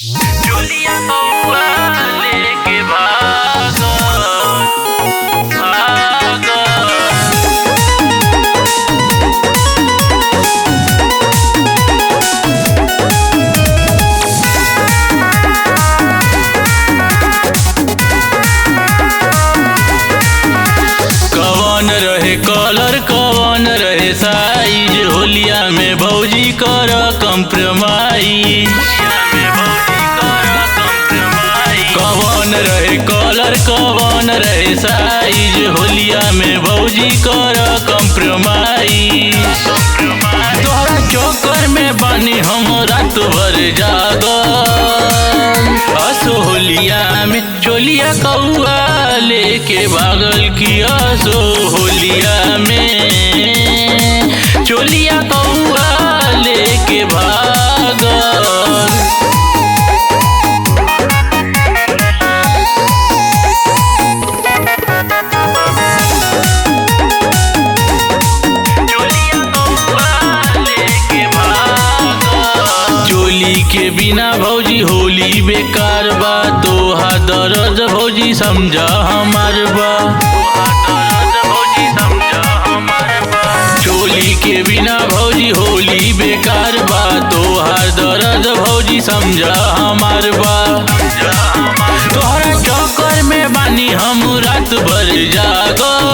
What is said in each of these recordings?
चोलिया कौआ लेके भागल भागल। कवन रहे कलर कवन रहे साइज, होलिया में भौजी कर कम्प्रोमाइज। कवन रहे कलर कवन रहे साइज, होलिया में भौजी कर कम्प्रोमाइज। तोहरा चक्कर में बानी हम रात भर जागल। असो होलिया में चोलिया कौआ लेके भागल की असो होलिया में चोलिया कौआ लेके भागल। चोली के बिना भौजी होली बेकार बा, तोहा दर्द भौजी समझा हमार बा। चोली के बिना भौजी होली बेकार बा, तोहा दर्द भौजी समझा हमार बा। तोहरा चक्कर में बानी हम रात भर जागल।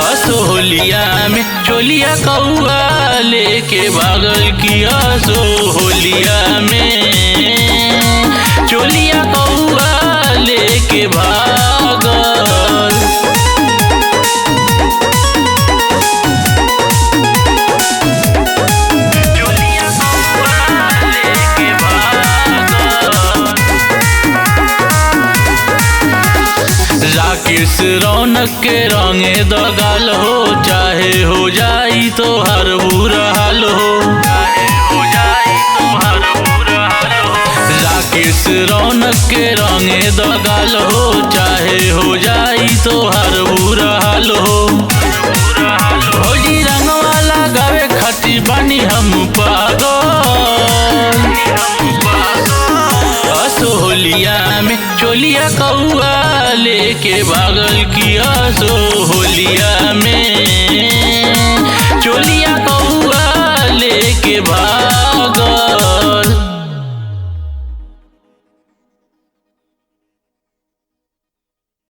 असो होलिया में चोलिया कौआ लेके भागल की असो होलिया में चोलिया कौआ लेके भागल। चोलिया कौआ लेके भागल। राकेश रौनक के रंगे दगाल हो, चाहे हो जाई तो हर बुरा हाल हो। राकेश रौनक के रंगे दगाल हो, चाहे हो जाई तो हर बुरा हाल हो। भौजी रंगवा लगावे खातिर बानी हम पागल। असो होलिया में चोलिया कौआ लेके भागल की असो होलिया